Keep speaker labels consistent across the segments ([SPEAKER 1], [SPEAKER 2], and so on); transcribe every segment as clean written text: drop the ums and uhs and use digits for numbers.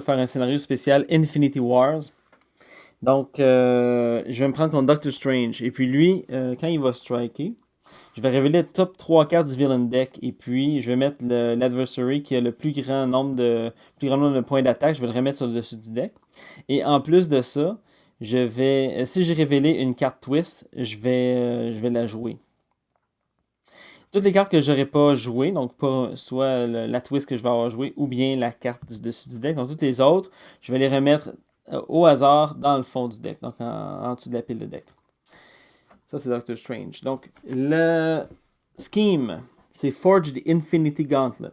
[SPEAKER 1] faire un scénario spécial Infinity Wars. Donc, je vais me prendre contre Doctor Strange. Et puis lui, quand il va striker, je vais révéler le top 3 cartes du villain deck. Et puis, je vais mettre l'adversary qui a le plus grand nombre de points d'attaque. Je vais le remettre sur le dessus du deck. Et en plus de ça, si j'ai révélé une carte twist, je vais la jouer. Toutes les cartes que j'aurais pas jouées, donc pas soit la twist que je vais avoir jouée ou bien la carte du dessus du deck, donc toutes les autres, je vais les remettre au hasard dans le fond du deck, donc en dessous de la pile de deck. Ça, c'est Doctor Strange. Donc, le scheme, c'est Forge the Infinity Gauntlet.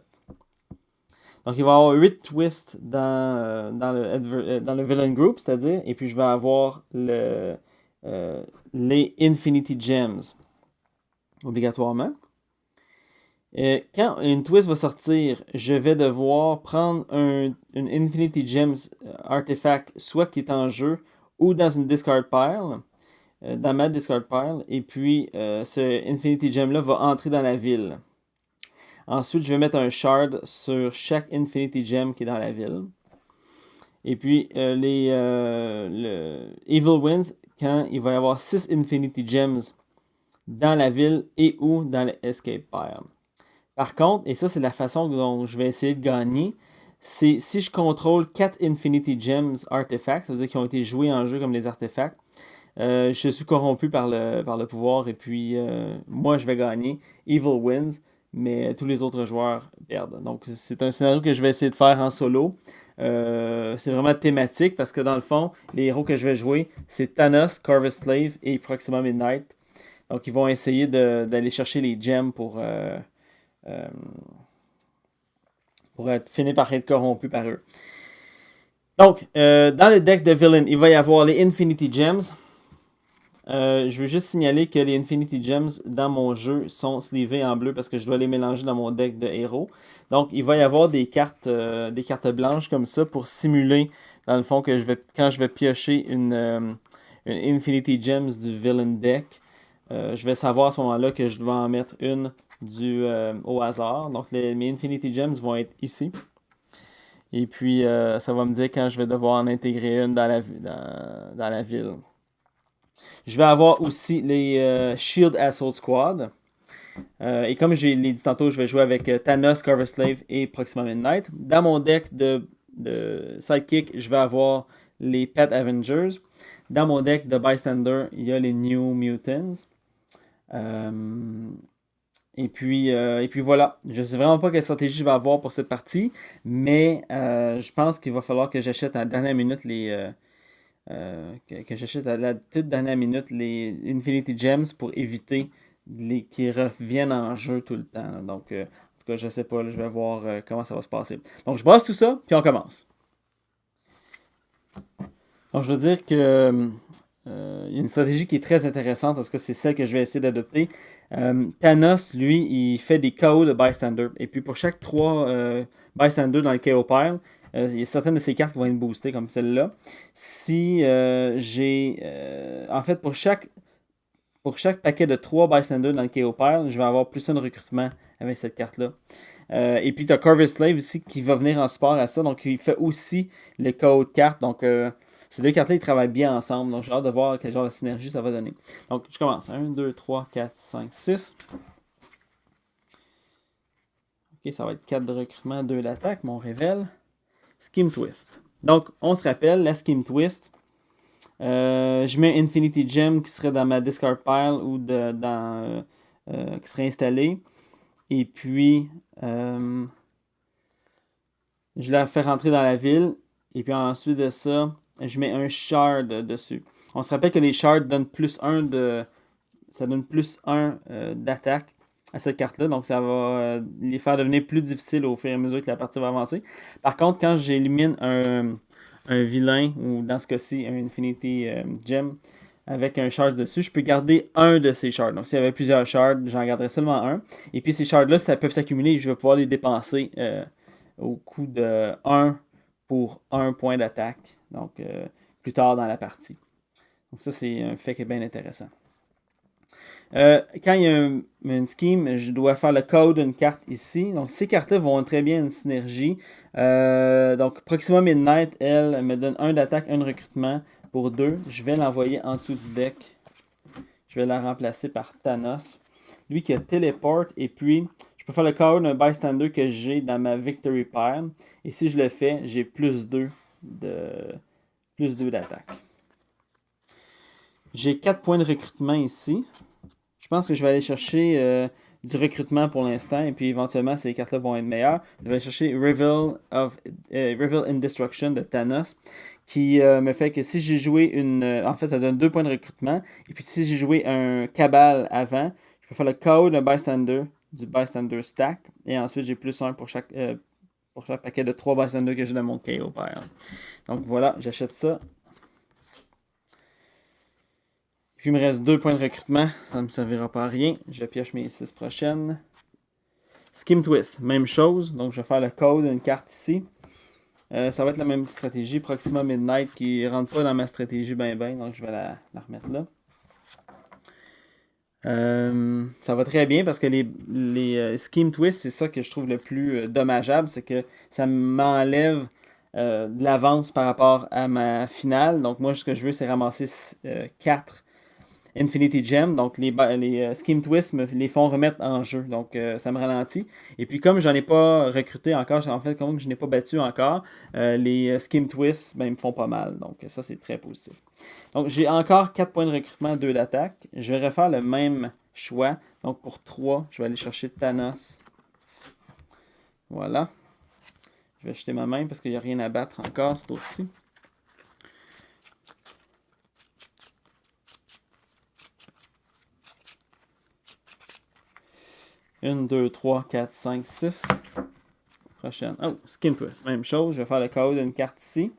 [SPEAKER 1] Donc, il va y avoir 8 twists dans le Villain Group, c'est-à-dire, et puis je vais avoir les Infinity Gems, obligatoirement. Quand une twist va sortir, je vais devoir prendre une Infinity Gems artefact, soit qui est en jeu, ou dans une discard pile, dans ma discard pile, et puis ce Infinity Gem-là va entrer dans la ville. Ensuite, je vais mettre un shard sur chaque Infinity Gem qui est dans la ville. Et puis, le Evil Winds, quand il va y avoir 6 Infinity Gems dans la ville et ou dans le Escape Pile. Par contre, et ça c'est la façon dont je vais essayer de gagner, c'est si je contrôle 4 Infinity Gems artefacts, ça veut dire qu'ils ont été joués en jeu comme des artefacts, je suis corrompu par le pouvoir et puis moi je vais gagner, Evil wins, mais tous les autres joueurs perdent. Donc c'est un scénario que je vais essayer de faire en solo. C'est vraiment thématique parce que dans le fond, les héros que je vais jouer, c'est Thanos, Corvus Slave et Proxima Midnight. Donc ils vont essayer d'aller chercher les gems pour finir par être corrompu par eux. Donc, dans le deck de Villain, il va y avoir les Infinity Gems. Je veux juste signaler que les Infinity Gems dans mon jeu sont slivés en bleu parce que je dois les mélanger dans mon deck de héros. Donc, il va y avoir des cartes blanches comme ça pour simuler, dans le fond, que quand je vais piocher une Infinity Gems du Villain deck, je vais savoir à ce moment-là que je dois en mettre une au hasard. Donc, mes Infinity Gems vont être ici. Et puis, ça va me dire quand je vais devoir en intégrer une dans la ville. Je vais avoir aussi les Shield Assault Squad. Et comme je l'ai dit tantôt, je vais jouer avec Thanos, Corvus Slave et Proxima Midnight. Dans mon deck de Sidekick, je vais avoir les Pet Avengers. Dans mon deck de Bystander, il y a les New Mutants. Et puis voilà. Je ne sais vraiment pas quelle stratégie je vais avoir pour cette partie, mais je pense qu'il va falloir que j'achète à la dernière minute que j'achète à la toute dernière minute les Infinity Gems pour éviter qu'ils reviennent en jeu tout le temps. Donc, en tout cas, je sais pas, là, je vais voir comment ça va se passer. Donc, je brasse tout ça, puis on commence. Donc, je veux dire que il y a une stratégie qui est très intéressante, parce que c'est celle que je vais essayer d'adopter. Thanos, lui, il fait des KO de Bystander. Et puis pour chaque 3 Bystander dans le KO pile, il y a certaines de ces cartes qui vont être boostées, comme celle-là. Si en fait, pour chaque paquet de 3 Bystander dans le KO pile, je vais avoir plus un recrutement avec cette carte-là. Et puis tu as Corvus Slave ici qui va venir en support à ça. Donc il fait aussi le KO de cartes. Donc ces deux cartes-là, ils travaillent bien ensemble. Donc, j'ai hâte de voir quel genre de synergie ça va donner. Donc, je commence. 1, 2, 3, 4, 5, 6. Ok, ça va être 4 de recrutement, 2 d'attaque. Mon révèle. Scheme Twist. Donc, on se rappelle, la Scheme Twist. Je mets Infinity Gem qui serait dans ma discard pile ou qui serait installé. Et puis, je la fais rentrer dans la ville. Et puis ensuite de ça, je mets un shard dessus. On se rappelle que les shards donnent plus 1 ça donne plus 1 d'attaque à cette carte-là. Donc ça va les faire devenir plus difficiles au fur et à mesure que la partie va avancer. Par contre, quand j'élimine un vilain, ou dans ce cas-ci, un Infinity Gem, avec un shard dessus, je peux garder un de ces shards. Donc s'il y avait plusieurs shards, j'en garderais seulement un. Et puis ces shards-là, ça peut s'accumuler et je vais pouvoir les dépenser au coût de 1 pour 1 point d'attaque. Donc plus tard dans la partie. Donc ça, c'est un fait qui est bien intéressant. Quand il y a une scheme, je dois faire le code d'une carte ici. Donc, ces cartes-là vont très bien une synergie. Donc, Proxima Midnight, elle me donne 1 d'attaque, 1 de recrutement pour 2. Je vais l'envoyer en dessous du deck. Je vais la remplacer par Thanos. Lui qui a Teleport. Et puis, je peux faire le code d'un bystander que j'ai dans ma Victory Pile. Et si je le fais, j'ai plus 2 d'attaque. J'ai 4 points de recrutement ici. Je pense que je vais aller chercher du recrutement pour l'instant. Et puis éventuellement, ces cartes-là vont être meilleures. Je vais aller chercher Reveal in Destruction de Thanos. Qui me fait que si j'ai joué une. En fait, ça donne 2 points de recrutement. Et puis si j'ai joué un Cabal avant, je peux faire le code d'un bystander, du bystander stack. Et ensuite, j'ai plus 1 pour chaque paquet de 3 bystanders que j'ai dans mon KO pile. Donc voilà, j'achète ça. Puis il me reste 2 points de recrutement, ça ne me servira pas à rien. Je pioche mes 6 prochaines. Skim Twist, même chose. Donc je vais faire le code d'une carte ici. Ça va être la même stratégie. Proxima Midnight qui ne rentre pas dans ma stratégie ben. Donc je vais la remettre là. Ça va très bien parce que les Skim Twist, c'est ça que je trouve le plus dommageable. C'est que ça m'enlève de l'avance par rapport à ma finale. Donc moi, ce que je veux, c'est ramasser 4 Infinity Gem, donc les Skim Twists me les font remettre en jeu, donc ça me ralentit. Et puis comme j'en ai pas recruté encore, en fait comme je n'ai pas battu encore, les Skim Twists ben, ils me font pas mal, donc ça c'est très positif. Donc j'ai encore 4 points de recrutement, 2 d'attaque. Je vais refaire le même choix, donc pour 3, je vais aller chercher Thanos. Voilà. Je vais jeter ma main parce qu'il n'y a rien à battre encore ce tour-ci. 1, 2, 3, 4, 5, 6. Prochaine. Oh, Skim Twist. Même chose. Je vais faire le code d'une carte ici.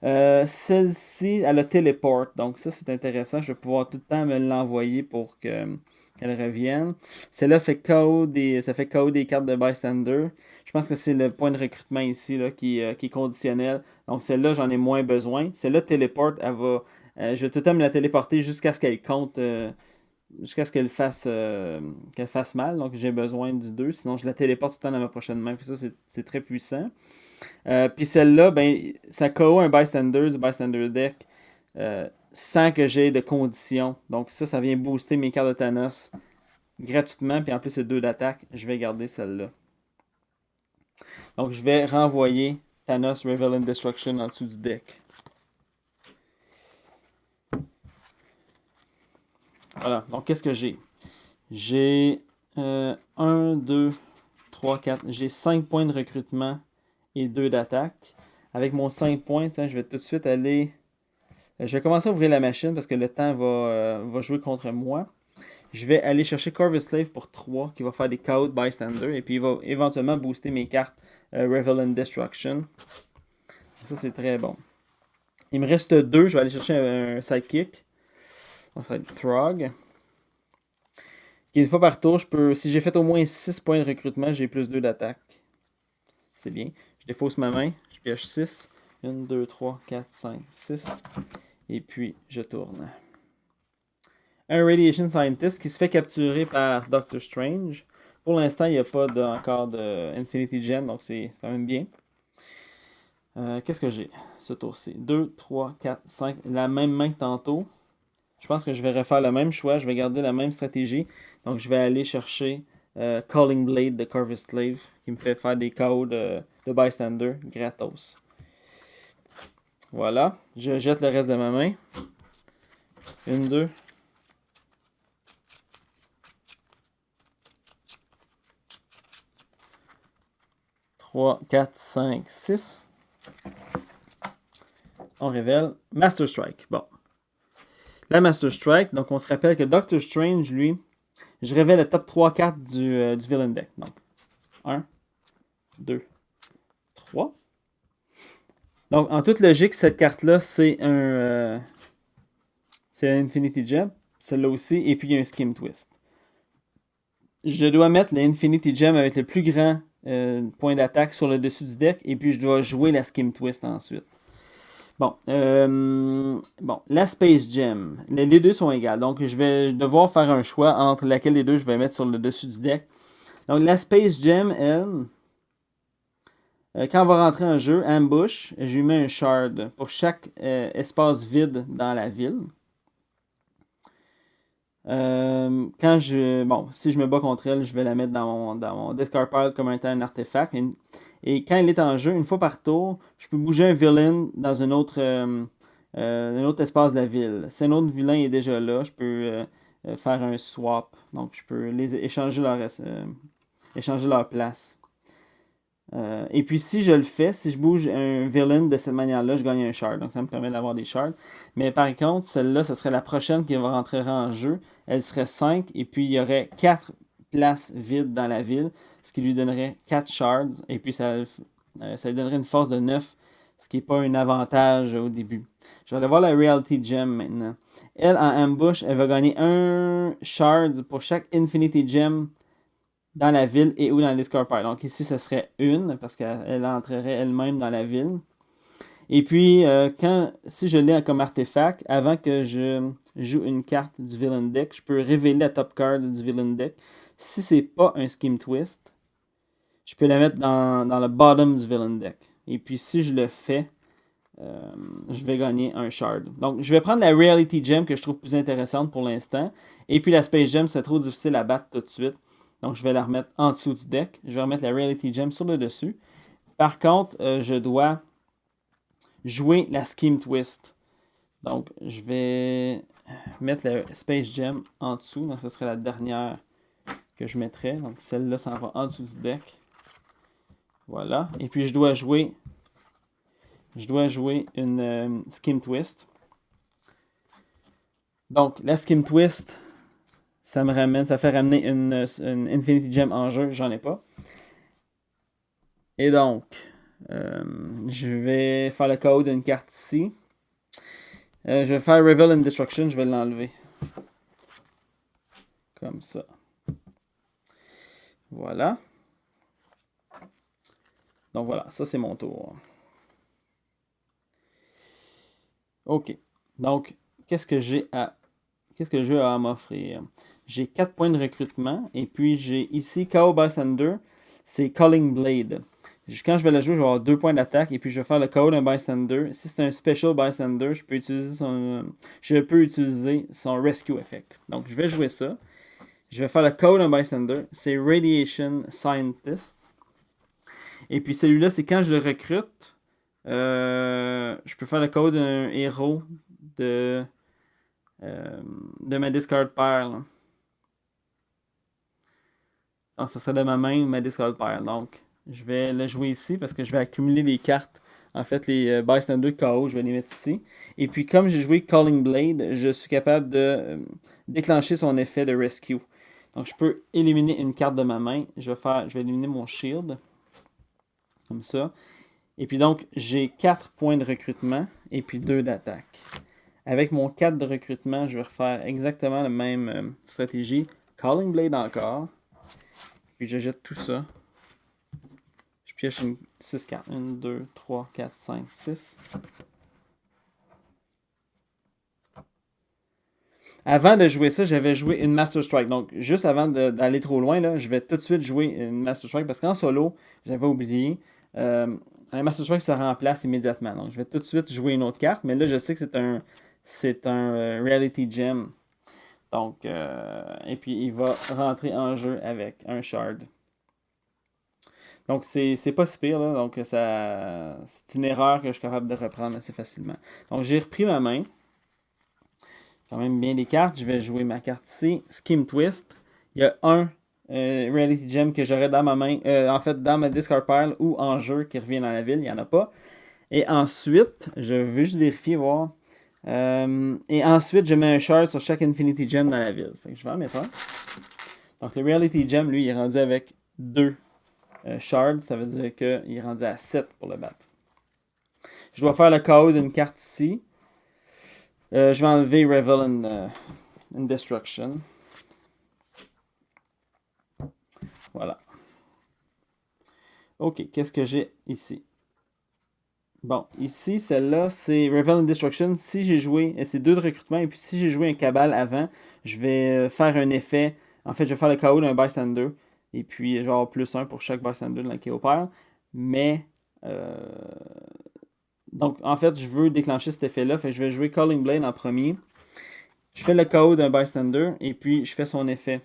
[SPEAKER 1] Celle-ci, elle a Teleport. Donc ça, c'est intéressant. Je vais pouvoir tout le temps me l'envoyer pour qu'elle revienne. Celle-là fait code ça fait code des cartes de bystander. Je pense que c'est le point de recrutement ici là, qui est conditionnel. Donc celle-là, j'en ai moins besoin. Celle-là, Teleport, elle va. Je vais tout le temps me la téléporter jusqu'à ce qu'elle compte. Jusqu'à ce qu'elle fasse mal. Donc j'ai besoin du 2. Sinon je la téléporte tout le temps dans ma prochaine main. Puis ça, c'est très puissant. Puis celle-là, ben, ça KO un bystander du bystander deck sans que j'aie de conditions. Donc ça vient booster mes cartes de Thanos gratuitement. Puis en plus, c'est 2 d'attaque. Je vais garder celle-là. Donc je vais renvoyer Thanos Reveal in Destruction en dessous du deck. Voilà, donc qu'est-ce que j'ai? J'ai 1, 2, 3, 4. J'ai 5 points de recrutement et 2 d'attaque. Avec mon 5 points, je vais tout de suite aller. Je vais commencer à ouvrir la machine parce que le temps va jouer contre moi. Je vais aller chercher Corvus Slave pour 3 qui va faire des codes bystander et puis il va éventuellement booster mes cartes Revel and Destruction. Ça c'est très bon. Il me reste 2. Je vais aller chercher un sidekick. Donc ça va être Throg. Une fois par tour, si j'ai fait au moins 6 points de recrutement, j'ai plus 2 d'attaque. C'est bien. Je défausse ma main, je pioche 6. 1, 2, 3, 4, 5, 6. Et puis, je tourne. Un Radiation Scientist qui se fait capturer par Doctor Strange. Pour l'instant, il n'y a pas encore de Infinity Gem, donc c'est quand même bien. Qu'est-ce que j'ai ce tour-ci? 2, 3, 4, 5. La même main que tantôt. Je pense que je vais refaire le même choix. Je vais garder la même stratégie. Donc, je vais aller chercher Calling Blade de Corvus Slave qui me fait faire des codes de bystander gratos. Voilà. Je jette le reste de ma main. 1, 2. 3, 4, 5, 6. On révèle Master Strike. Bon. La Master Strike, donc on se rappelle que Doctor Strange, lui, je révèle le top 3 cartes du villain deck. Donc, 1, 2, 3. Donc, en toute logique, cette carte-là, c'est un Infinity Gem. Celle-là aussi, et puis il y a un Skim Twist. Je dois mettre l'Infinity Gem avec le plus grand point d'attaque sur le dessus du deck, et puis je dois jouer la Skim Twist ensuite. Bon, la Space Gem. Les deux sont égales. Donc, je vais devoir faire un choix entre laquelle des deux je vais mettre sur le dessus du deck. Donc, la Space Gem, elle, quand on va rentrer en jeu, ambush, je lui mets un shard pour chaque espace vide dans la ville. Bon, si je me bats contre elle, je vais la mettre dans mon discard pile comme étant un artefact. Et quand elle est en jeu, une fois par tour, je peux bouger un villain dans un autre espace de la ville. Si un autre vilain est déjà là, je peux faire un swap. Donc, je peux les échanger leur place. Et puis si je le fais, si je bouge un villain de cette manière-là, je gagne un shard. Donc ça me permet d'avoir des shards. Mais par contre, celle-là, ce serait la prochaine qui va rentrer en jeu. Elle serait 5 et puis il y aurait 4 places vides dans la ville, ce qui lui donnerait 4 shards. Et puis ça lui donnerait une force de 9, ce qui n'est pas un avantage au début. Je vais aller voir la Reality Gem maintenant. Elle, en ambush, elle va gagner un shard pour chaque Infinity Gem dans la ville et ou dans le discard pile. Donc ici, ce serait une, parce qu'elle entrerait elle-même dans la ville. Et puis, si je l'ai comme artefact, avant que je joue une carte du villain deck, je peux révéler la top card du villain deck. Si c'est pas un Scheme Twist, je peux la mettre dans le bottom du villain deck. Et puis, si je le fais, je vais gagner un shard. Donc, je vais prendre la Reality Gem que je trouve plus intéressante pour l'instant. Et puis, la Space Gem, c'est trop difficile à battre tout de suite. Donc, je vais la remettre en dessous du deck. Je vais remettre la Reality Gem sur le dessus. Par contre, je dois jouer la Scheme Twist. Donc, je vais mettre la Space Gem en dessous. Donc, ce serait la dernière que je mettrais. Donc, celle-là, ça va en dessous du deck. Voilà. Et puis, je dois jouer une Scheme Twist. Donc, la Scheme Twist, ça fait ramener une Infinity Gem en jeu. J'en ai pas. Et donc, je vais faire le code d'une carte ici. Je vais faire Reveal and Destruction, je vais l'enlever. Comme ça. Voilà. Donc voilà, ça c'est mon tour. Ok. Donc, qu'est-ce que j'ai à m'offrir? J'ai 4 points de recrutement. Et puis j'ai ici Chaos Bystander. C'est Calling Blade. Quand je vais la jouer, je vais avoir 2 points d'attaque. Et puis je vais faire le code d'un Bystander. Si c'est un Special Bystander, je peux utiliser son Rescue Effect. Donc je vais jouer ça. Je vais faire le code d'un Bystander. C'est Radiation Scientist. Et puis celui-là, c'est quand je le recrute. Je peux faire le code d'un héros de ma discard pile. Donc, ça serait de ma main, ma discard pile. Donc, je vais le jouer ici parce que je vais accumuler les cartes. En fait, les Bystander KO, je vais les mettre ici. Et puis, comme j'ai joué Calling Blade, je suis capable de déclencher son effet de Rescue. Donc, je peux éliminer une carte de ma main. Je vais éliminer mon Shield. Comme ça. Et puis donc, j'ai 4 points de recrutement et puis 2 d'attaque. Avec mon 4 de recrutement, je vais refaire exactement la même stratégie. Calling Blade encore. Puis je jette tout ça. Je pioche une 6 cartes. 1, 2, 3, 4, 5, 6. Avant de jouer ça, j'avais joué une Master Strike. Donc, juste avant d'aller trop loin, là, je vais tout de suite jouer une Master Strike parce qu'en solo, j'avais oublié. Un Master Strike se remplace immédiatement. Donc, je vais tout de suite jouer une autre carte. Mais là, je sais que c'est un Reality Gem. Donc, et puis, il va rentrer en jeu avec un Shard. Donc, c'est pas si pire. Là. Donc, c'est une erreur que je suis capable de reprendre assez facilement. Donc, j'ai repris ma main. Quand même bien les cartes. Je vais jouer ma carte ici. Scheme Twist. Il y a un Reality Gem que j'aurais dans ma main. En fait, dans ma discard pile ou en jeu qui revient dans la ville. Il n'y en a pas. Et ensuite, je vais juste vérifier, voir. Et ensuite, je mets un shard sur chaque Infinity Gem dans la ville. Fait que je vais en mettre un. Donc, le Reality Gem, lui, il est rendu avec 2 shards. Ça veut dire qu'il est rendu à 7 pour le battre. Je dois faire le KO d'une carte ici. Je vais enlever Revel and Destruction. Voilà. Ok, qu'est-ce que j'ai ici? Bon, ici, celle-là, c'est Revel and Destruction. Si j'ai joué, c'est 2 de recrutement, et puis si j'ai joué un Cabal avant, je vais faire un effet. En fait, je vais faire le KO d'un bystander, et puis je vais avoir plus 1 pour chaque bystander dans le KO pile. Mais, euh, donc, en fait, je veux déclencher cet effet-là, fait que je vais jouer Calling Blade en premier. Je fais le KO d'un bystander, et puis je fais son effet.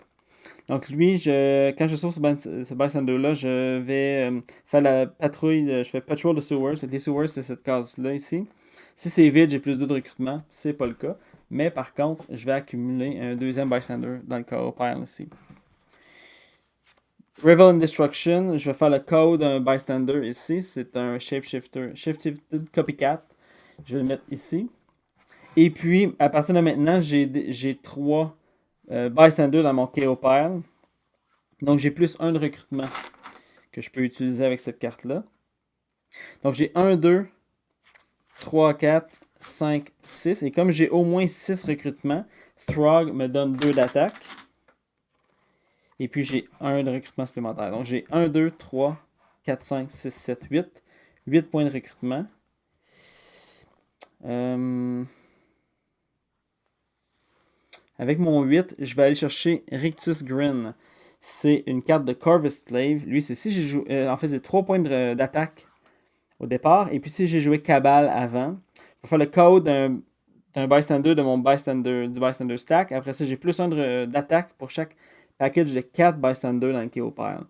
[SPEAKER 1] Donc lui, quand je sauve ce bystander-là, je vais faire la patrouille, je fais patrol de sewers. Fait que les sewers, c'est cette case-là ici. Si c'est vide, j'ai plus 2 de recrutement. C'est pas le cas. Mais par contre, je vais accumuler un deuxième bystander dans le KO pile ici. Revel and Destruction, je vais faire le KO d'un bystander ici. C'est un shapeshifter, shifted copycat. Je vais le mettre ici. Et puis, à partir de maintenant, j'ai 3 bystanders dans mon KO pile. Donc, j'ai plus 1 de recrutement que je peux utiliser avec cette carte-là. Donc, j'ai 1, 2, 3, 4, 5, 6. Et comme j'ai au moins 6 recrutements, Throg me donne 2 d'attaque. Et puis, j'ai 1 de recrutement supplémentaire. Donc, j'ai 1, 2, 3, 4, 5, 6, 7, 8. 8 points de recrutement. Avec mon 8, je vais aller chercher Rictus Grin. C'est une carte de Corvus Slave. Lui, c'est si j'ai joué. En fait, c'est 3 points d'attaque au départ. Et puis si j'ai joué Cabal avant, je vais faire le KO d'un bystander de mon du bystander stack. Après ça, j'ai plus 1 d'attaque pour chaque package de 4 bystanders dans le KO pile.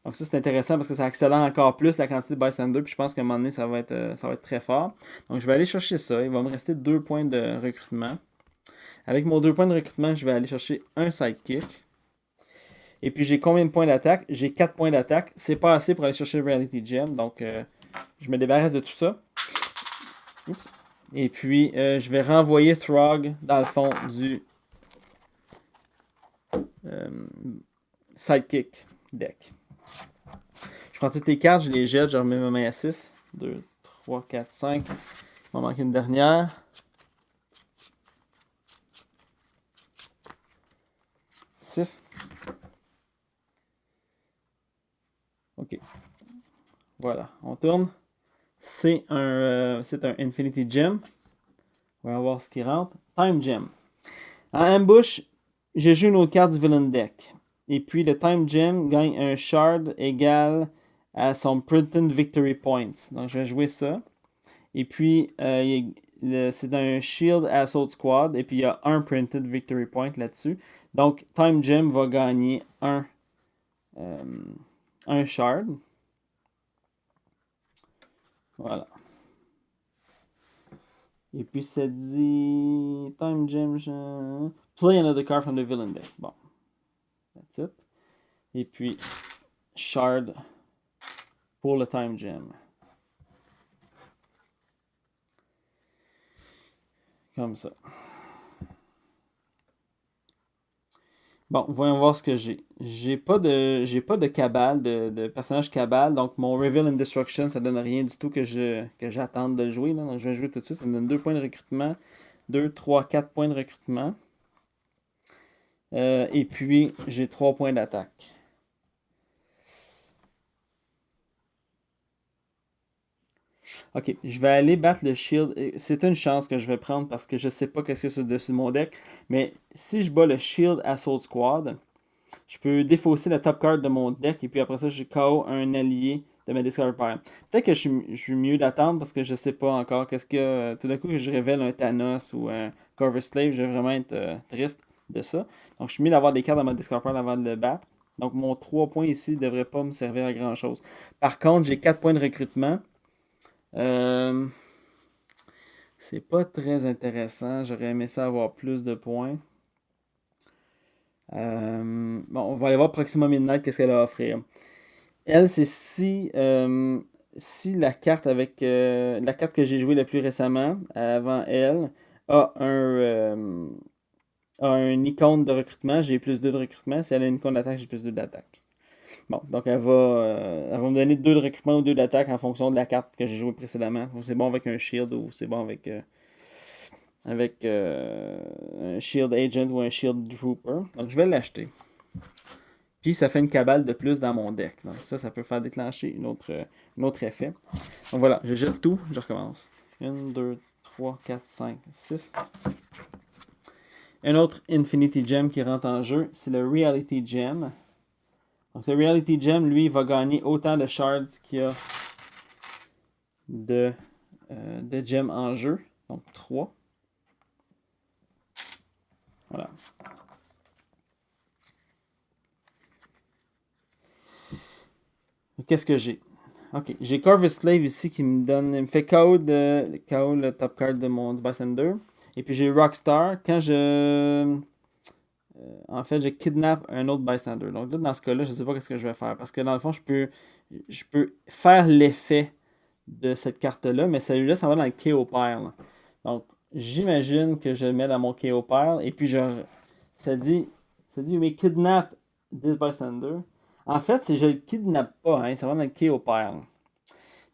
[SPEAKER 1] Donc ça, c'est intéressant parce que ça accélère encore plus la quantité de bystanders. Puis je pense qu'à un moment donné, ça va être très fort. Donc je vais aller chercher ça. Il va me rester 2 points de recrutement. Avec mon 2 points de recrutement, je vais aller chercher un sidekick. Et puis j'ai combien de points d'attaque? J'ai 4 points d'attaque. C'est pas assez pour aller chercher le Reality Gem. Donc je me débarrasse de tout ça. Oups. Et puis je vais renvoyer Throg dans le fond du sidekick deck. Je prends toutes les cartes, je les jette, je remets ma main à 6. 2, 3, 4, 5. Il m'en manque une dernière. 6. Ok. Voilà, on tourne. C'est un Infinity Gem. On va voir ce qui rentre. Time Gem. En ambush, j'ai joué une autre carte du villain deck. Et puis le Time Gem gagne un shard égal à son Printed Victory Points. Donc je vais jouer ça. Et puis c'est un Shield Assault Squad. Et puis il y a un Printed Victory Point là-dessus. Donc Time Gem va gagner un shard. Voilà. Et puis ça dit Time Gem. Play another card from the villain deck. Bon. That's it. Et puis Shard pour le Time Gem. Comme ça. Bon, voyons voir ce que j'ai. J'ai pas de cabale, de personnage cabale. Donc mon Reveal and Destruction, ça donne rien du tout que j'attende de le jouer. Là. Donc je vais jouer tout de suite. Ça me donne 2 points de recrutement. 2, 3, 4 points de recrutement. Et puis j'ai 3 points d'attaque. Ok, je vais aller battre le shield. C'est une chance que je vais prendre parce que je sais pas qu'est-ce que c'est dessus de mon deck. Mais si je bats le Shield Assault Squad, je peux défausser la top card de mon deck et puis après ça, je KO un allié de ma discard pile. Peut-être que je suis mieux d'attendre parce que je sais pas encore qu'est-ce que. Tout d'un coup, que je révèle un Thanos ou un Corvus Slave, je vais vraiment être triste de ça. Donc, je suis mieux d'avoir des cartes dans ma discard pile avant de le battre. Donc, mon 3 points ici ne devrait pas me servir à grand chose. Par contre, j'ai 4 points de recrutement. C'est pas très intéressant. J'aurais aimé ça avoir plus de points. Bon, on va aller voir Proxima Midnight, qu'est-ce qu'elle a à offrir. Elle, c'est si la carte avec la carte que j'ai jouée le plus récemment, avant elle, a un icône de recrutement, j'ai plus 2 de recrutement. Si elle a une icône d'attaque, j'ai plus 2 d'attaque. Bon, donc elle va me donner 2 de recrutement ou 2 d'attaque en fonction de la carte que j'ai jouée précédemment. Donc, c'est bon avec un shield ou c'est bon avec un shield agent ou un shield trooper. Donc je vais l'acheter. Puis ça fait une cabale de plus dans mon deck. Donc ça peut faire déclencher un autre effet. Donc voilà, je jette tout, je recommence. 1, 2, 3, 4, 5, 6. Un autre Infinity Gem qui rentre en jeu, c'est le Reality Gem. Donc le Reality Gem, lui, va gagner autant de shards qu'il y a de gems en jeu. Donc 3. Voilà. Qu'est-ce que j'ai? Ok, j'ai Corvus Slave ici qui me fait KO, le top card de mon bystander. Et puis j'ai Rockstar. Quand en fait, je kidnappe un autre bystander. Donc là, dans ce cas-là, je ne sais pas ce que je vais faire. Parce que dans le fond, je peux faire l'effet de cette carte-là, mais celui-là, ça va dans le KO pile. Donc, j'imagine que je le mets dans mon KO pile. Et puis, ça dit, you may kidnap this bystander. En fait, si je le kidnappe pas, hein, ça va dans le KO pile.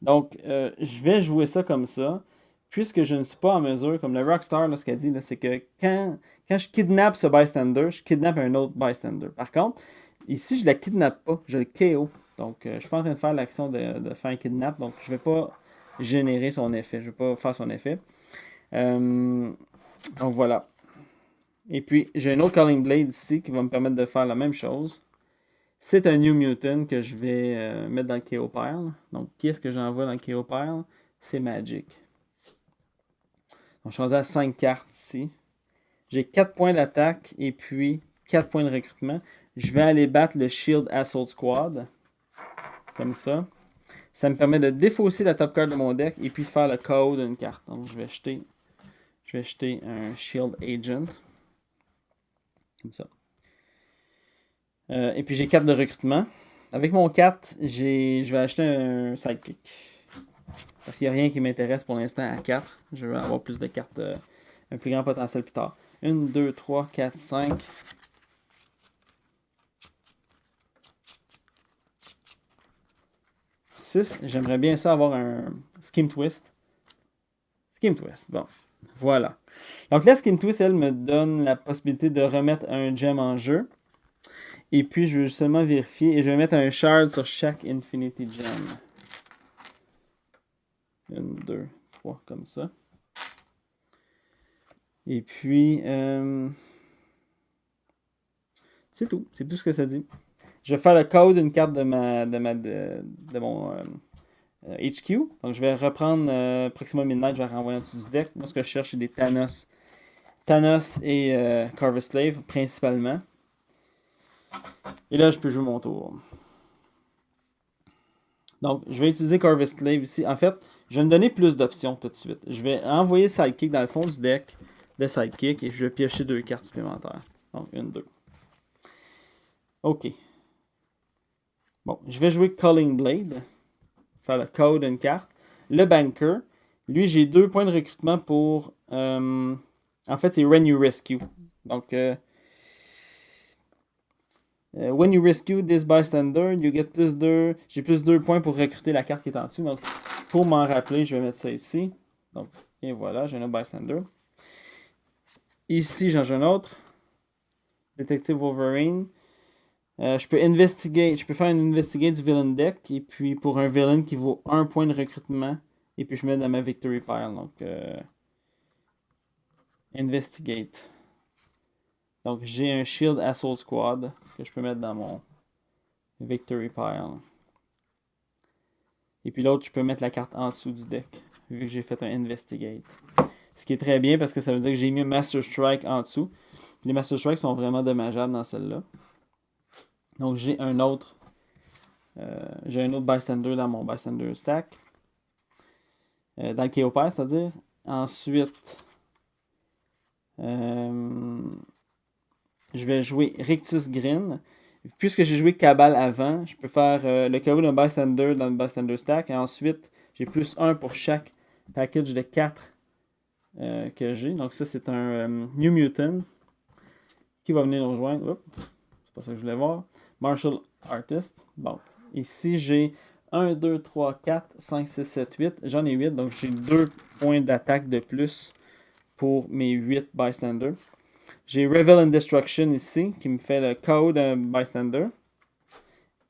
[SPEAKER 1] Donc, je vais jouer ça comme ça, puisque je ne suis pas en mesure, comme le Rockstar, là, ce qu'elle dit, c'est que quand je kidnappe ce bystander, je kidnappe un autre bystander. Par contre, ici, je ne la kidnappe pas, je le KO. Donc, je ne suis pas en train de faire l'action de faire un kidnap, donc je ne vais pas générer son effet, je ne vais pas faire son effet. Donc, voilà. Et puis, j'ai un autre Calling Blade ici qui va me permettre de faire la même chose. C'est un New Mutant que je vais mettre dans le KO pile. Donc, qui est-ce que j'envoie dans le KO pile? C'est Magic. Donc, je suis rendu à 5 cartes ici. J'ai 4 points d'attaque et puis 4 points de recrutement. Je vais aller battre le Shield Assault Squad. Comme ça. Ça me permet de défausser la top card de mon deck et puis de faire le KO d'une carte. Donc, je vais jeter un Shield Agent. Comme ça. Et puis j'ai 4 de recrutement. Avec mon 4, je vais acheter un sidekick. Parce qu'il n'y a rien qui m'intéresse pour l'instant à 4. Je vais avoir plus de cartes, un plus grand potentiel plus tard. 1, 2, 3, 4, 5. 6. J'aimerais bien ça avoir un Skim Twist. Skim Twist, bon. Voilà. Donc la Skim Twist, elle me donne la possibilité de remettre un gem en jeu. Et puis, je vais seulement vérifier. Et je vais mettre un shard sur chaque Infinity Gem. 1, 2, 3, comme ça. Et puis, c'est tout. C'est tout ce que ça dit. Je vais faire le code d'une carte de mon HQ. Donc, je vais reprendre Proxima Midnight. Je vais renvoyer en dessous du deck. Moi, ce que je cherche, c'est des Thanos. Thanos et Corvus Slave, principalement. Et là, je peux jouer mon tour. Donc, je vais utiliser Corvus Slave ici. En fait, je vais me donner plus d'options tout de suite. Je vais envoyer Sidekick dans le fond du deck de Sidekick et je vais piocher 2 cartes supplémentaires. Donc, 1, 2. OK. Bon, je vais jouer Calling Blade. Faire le code d'une carte. Le Banker. Lui, j'ai 2 points de recrutement pour... en fait, c'est When You Rescue. Donc... when you rescue this bystander, you get plus 2. J'ai plus 2 points pour recruter la carte qui est en dessous. Donc, pour m'en rappeler, je vais mettre ça ici. Donc, et voilà, j'ai un autre bystander. Ici, j'en ai un autre. Detective Wolverine. Je peux faire une investigate du villain deck. Et puis, pour un villain qui vaut 1 point de recrutement. Et puis, je mets dans ma victory pile. Donc, investigate. Donc, j'ai un Shield Assault Squad que je peux mettre dans mon Victory Pile. Et puis l'autre, je peux mettre la carte en dessous du deck, vu que j'ai fait un Investigate. Ce qui est très bien parce que ça veut dire que j'ai mis un Master Strike en dessous. Puis les Master Strike sont vraiment dommageables dans celle-là. Donc, j'ai un autre Bystander dans mon Bystander stack. Dans le KO Pile, c'est-à-dire. Ensuite... je vais jouer Rictus Grin. Puisque j'ai joué Cabal avant, je peux faire le KO d'un Bystander dans le Bystander stack. Et ensuite, j'ai plus 1 pour chaque package de 4 que j'ai. Donc ça, c'est un New Mutant qui va venir nous rejoindre. Oups, c'est pas ça que je voulais voir. Martial Artist. Bon, ici, j'ai 1, 2, 3, 4, 5, 6, 7, 8. J'en ai 8, donc j'ai 2 points d'attaque de plus pour mes 8 bystanders. J'ai Revel and Destruction ici, qui me fait le KO d'un bystander.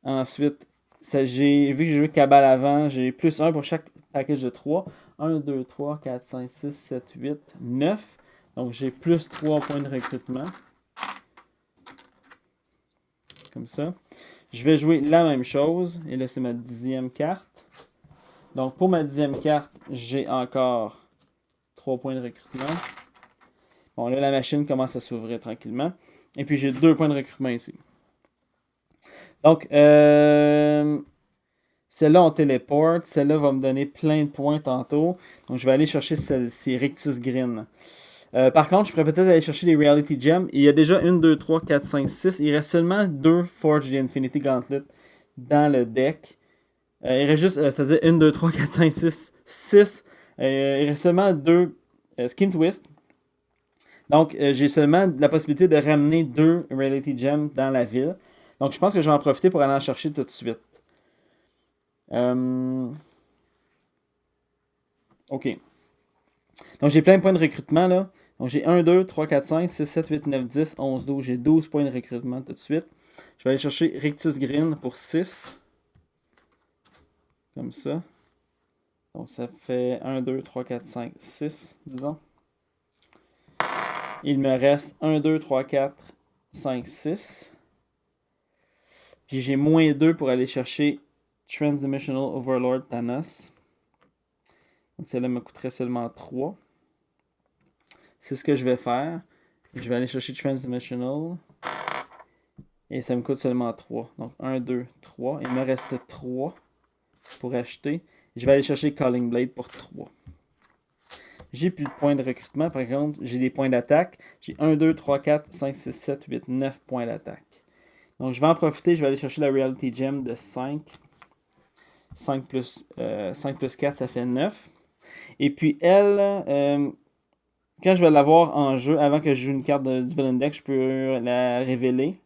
[SPEAKER 1] Ensuite, vu que j'ai joué Cabal avant, j'ai plus 1 pour chaque package de 3. 1, 2, 3, 4, 5, 6, 7, 8, 9. Donc j'ai plus 3 points de recrutement. Comme ça. Je vais jouer la même chose. Et là, c'est ma 10e carte. Donc pour ma 10e carte, j'ai encore 3 points de recrutement. Bon, là, la machine commence à s'ouvrir tranquillement. Et puis j'ai 2 points de recrutement ici. Donc, celle-là, on téléporte. Celle-là va me donner plein de points tantôt. Donc, je vais aller chercher celle-ci, Rictus Green. Par contre, je pourrais peut-être aller chercher les Reality Gems. Il y a déjà 1, 2, 3, 4, 5, 6. Il reste seulement 2 Forge the Infinity Gauntlet dans le deck. Il reste juste, c'est-à-dire 1, 2, 3, 4, 5, 6, 6. Il reste seulement 2 Skin Twist. Donc, j'ai seulement la possibilité de ramener 2 Reality Gems dans la ville. Donc, je pense que je vais en profiter pour aller en chercher tout de suite. OK. Donc, j'ai plein de points de recrutement, là. Donc, j'ai 1, 2, 3, 4, 5, 6, 7, 8, 9, 10, 11, 12. J'ai 12 points de recrutement tout de suite. Je vais aller chercher Rictus Green pour 6. Comme ça. Donc, ça fait 1, 2, 3, 4, 5, 6, disons. Il me reste 1, 2, 3, 4, 5, 6. Puis j'ai moins 2 pour aller chercher Transdimensional Overlord Thanos. Donc celle-là me coûterait seulement 3. C'est ce que je vais faire. Je vais aller chercher Transdimensional. Et ça me coûte seulement 3. Donc 1, 2, 3. Il me reste 3 pour acheter. Je vais aller chercher Calling Blade pour 3. J'ai plus de points de recrutement. Par contre, j'ai des points d'attaque. J'ai 1, 2, 3, 4, 5, 6, 7, 8, 9 points d'attaque. Donc je vais en profiter. Je vais aller chercher la Reality Gem de 5. 5 plus 4, ça fait 9. Et puis elle, quand je vais l'avoir en jeu, avant que je joue une carte du Villain Deck, je peux la révéler.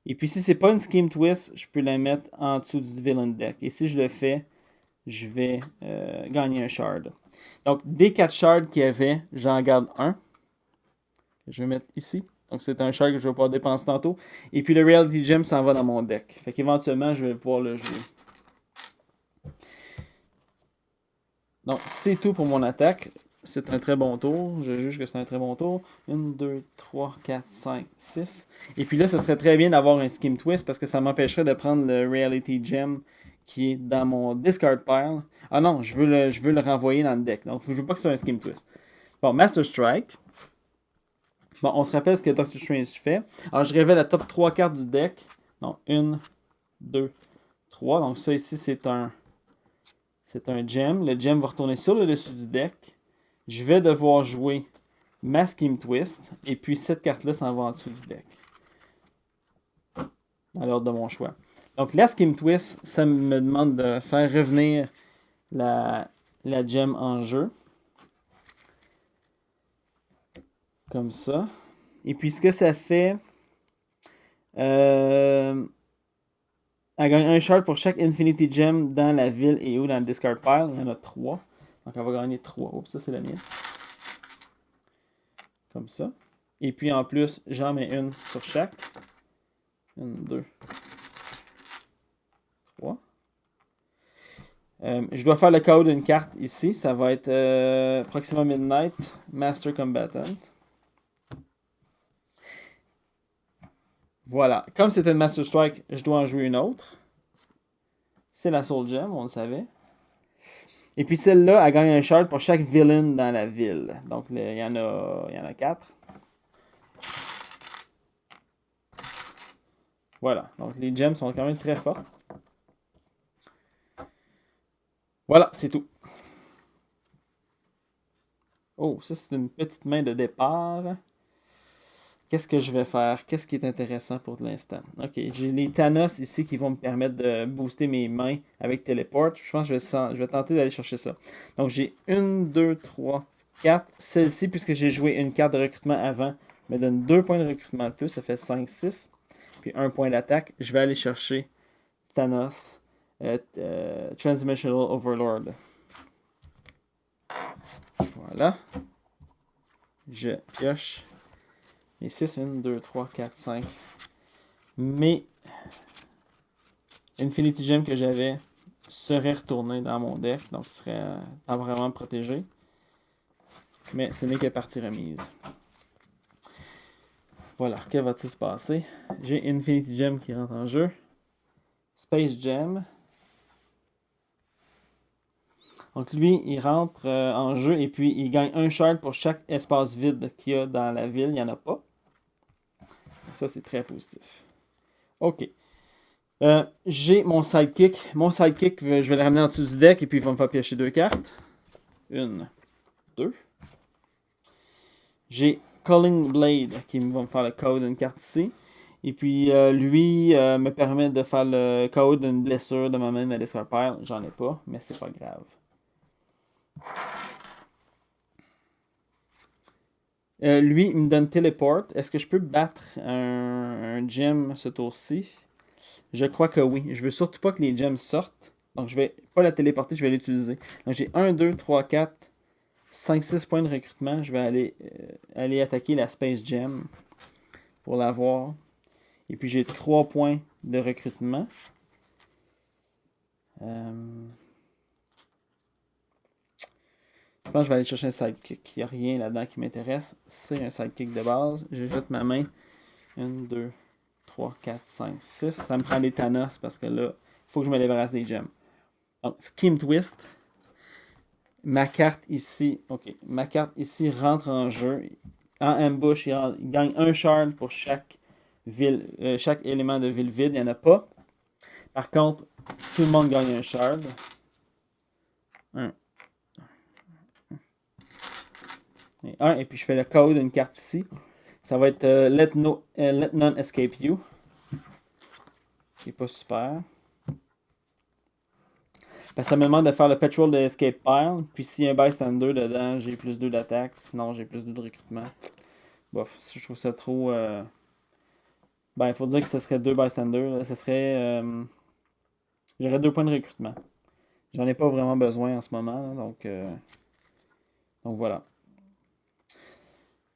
[SPEAKER 1] Et puis si c'est pas une Scheme Twist, je peux la mettre en dessous du Villain Deck. Et si je le fais, je vais gagner un shard. Donc des 4 shards qu'il y avait, j'en garde un. Je vais mettre ici. Donc c'est un shard que je vais pouvoir dépenser tantôt. Et puis le Reality Gem s'en va dans mon deck. Fait qu'éventuellement, je vais pouvoir le jouer. Donc, c'est tout pour mon attaque. C'est un très bon tour. Je juge que c'est un très bon tour. 1, 2, 3, 4, 5, 6. Et puis là, ce serait très bien d'avoir un Scheme Twist parce que ça m'empêcherait de prendre le Reality Gem qui est dans mon discard pile. Ah non, je veux le renvoyer dans le deck. Donc, je ne veux pas que ce soit un Scheme Twist. Bon, Master Strike. Bon, on se rappelle ce que Doctor Strange fait. Alors, je révèle la top 3 cartes du deck. Donc, 1, 2, 3. Donc, ça ici, c'est un gem. Le gem va retourner sur le dessus du deck. Je vais devoir jouer ma Scheme Twist. Et puis cette carte-là s'en va en dessous du deck. À l'ordre de mon choix. Donc la Scheme Twist, ça me demande de faire revenir la gem en jeu. Comme ça. Et puis ce que ça fait... elle gagne un shard pour chaque Infinity Gem dans la ville et ou dans le discard pile. Il y en a 3. Donc elle va gagner 3. Oups, ça c'est la mienne. Comme ça. Et puis en plus, j'en mets une sur chaque. 1, 2, 3. Je dois faire le code d'une carte ici. Ça va être Proxima Midnight, Master Combatant. Voilà. Comme c'était une Master Strike, je dois en jouer une autre. C'est la Soul Gem, on le savait. Et puis celle-là, elle gagne un shard pour chaque villain dans la ville. Donc il y en a 4. Voilà. Donc les gems sont quand même très forts. Voilà, c'est tout. Oh, ça c'est une petite main de départ. Qu'est-ce que je vais faire? Qu'est-ce qui est intéressant pour l'instant? Ok, j'ai les Thanos ici qui vont me permettre de booster mes mains avec Teleport. Je pense que je vais tenter d'aller chercher ça. Donc j'ai 1, 2, 3, 4. Celle-ci, puisque j'ai joué une carte de recrutement avant, me donne 2 points de recrutement de plus. Ça fait 5, 6. Puis 1 point d'attaque. Je vais aller chercher Thanos, Transdimensional Overlord. Voilà. Je pioche mes 6, 1, 2, 3, 4, 5. Mes Infinity Gem que j'avais serait retourné dans mon deck, donc il serait vraiment protégé. Mais ce n'est que partie remise. Voilà, que va-t-il se passer? J'ai Infinity Gem qui rentre en jeu. Space Gem. Donc lui, il rentre en jeu et puis il gagne un shard pour chaque espace vide qu'il y a dans la ville. Il n'y en a pas. Donc ça, c'est très positif. Ok. J'ai mon sidekick. Mon sidekick, je vais le ramener en dessous du deck et puis il va me faire piocher 2 cartes. 1, 2. J'ai Calling Blade qui va me faire le KO d'une carte ici. Et puis lui me permet de faire le KO d'une blessure de ma main de Discard Pile. J'en ai pas, mais c'est pas grave. Lui, il me donne Teleport. Est-ce que je peux battre un gem ce tour-ci? Je crois que oui. Je veux surtout pas que les gems sortent. Donc je vais pas la téléporter, je vais l'utiliser. Donc j'ai 1, 2, 3, 4, 5, 6 points de recrutement. Je vais aller attaquer la Space Gem pour l'avoir. Et puis j'ai 3 points de recrutement. Je pense que je vais aller chercher un sidekick. Il n'y a rien là-dedans qui m'intéresse. C'est un sidekick de base. J'ajoute ma main. 1, 2, 3, 4, 5, 6. Ça me prend des Thanos parce que là, il faut que je me débarrasse des gems. Donc, Scheme Twist. Ma carte ici, ok. Ma carte ici rentre en jeu. En ambush, il gagne un shard pour chaque ville, chaque élément de ville vide. Il n'y en a pas. Par contre, tout le monde gagne un shard. 1. Et 1. Et puis je fais le code d'une carte ici. Ça va être Let None Escape You. Qui n'est pas super. Parce que ça me demande de faire le Patrol de Escape Pile. Puis s'il y a un bystander dedans, j'ai plus 2 d'attaque. Sinon, j'ai plus 2 de recrutement. Bof, je trouve ça trop. Ben, il faut dire que ce serait 2 bystanders. Ce serait. J'aurais 2 points de recrutement. J'en ai pas vraiment besoin en ce moment. Là, donc voilà.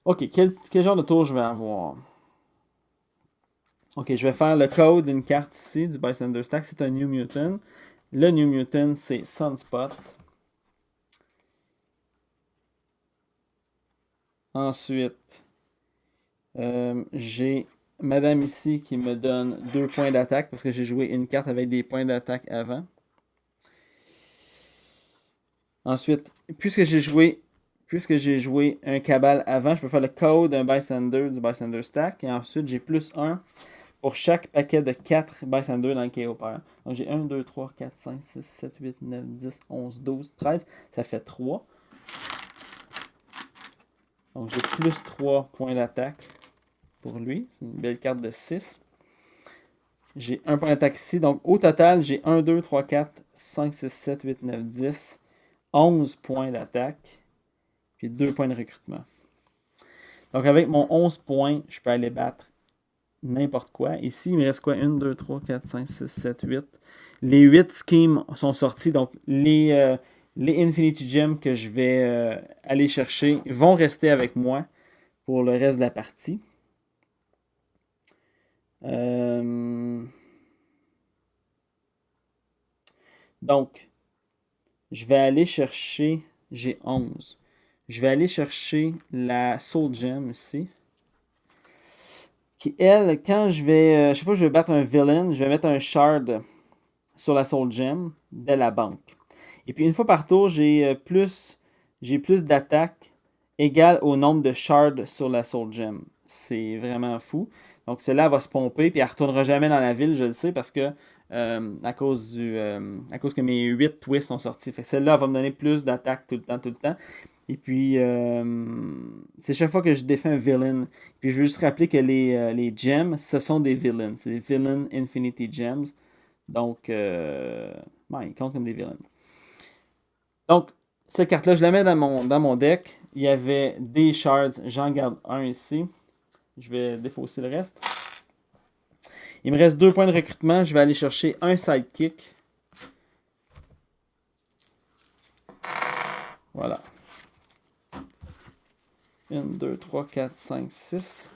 [SPEAKER 1] Ok, quel genre de tour je vais avoir? Ok, je vais faire le code d'une carte ici, du Bystander Stack. C'est un New Mutant. Le New Mutant, c'est Sunspot. Ensuite, j'ai Madame ici qui me donne 2 points d'attaque parce que j'ai joué une carte avec des points d'attaque avant. Ensuite, puisque j'ai joué un Cabal avant, je peux faire le code d'un Bystander du Bystander Stack. Et ensuite, j'ai plus 1 pour chaque paquet de 4 Bystander dans le KO pair. Donc j'ai 1, 2, 3, 4, 5, 6, 7, 8, 9, 10, 11, 12, 13. Ça fait 3. Donc j'ai plus 3 points d'attaque pour lui. C'est une belle carte de 6. J'ai un point d'attaque ici. Donc au total, j'ai 1, 2, 3, 4, 5, 6, 7, 8, 9, 10. 11 points d'attaque. Puis 2 points de recrutement. Donc avec mon 11 points, je peux aller battre n'importe quoi. Ici, il me reste quoi? 1, 2, 3, 4, 5, 6, 7, 8. Les 8 schemes sont sortis. Donc les Infinity Gems que je vais aller chercher vont rester avec moi pour le reste de la partie. Donc, je vais aller chercher... J'ai 11. Je vais aller chercher la Soul Gem ici. Qui, elle, quand je vais... chaque fois que je vais battre un villain, je vais mettre un shard sur la Soul Gem de la banque. Et puis, une fois par tour, j'ai plus d'attaque égale au nombre de shards sur la Soul Gem. C'est vraiment fou. Donc, celle-là va se pomper, puis elle ne retournera jamais dans la ville, je le sais, parce que à cause que mes 8 twists sont sortis. Fait que celle-là va me donner plus d'attaque tout le temps. Et puis, c'est chaque fois que je défais un villain. Puis, je veux juste rappeler que les gems, ce sont des villains. C'est des villain Infinity Gems. Donc, ils comptent comme des villains. Donc, cette carte-là, je la mets dans mon deck. Il y avait des shards. J'en garde un ici. Je vais défausser le reste. Il me reste 2 points de recrutement. Je vais aller chercher un sidekick. Voilà. 1, 2, 3, 4, 5, 6.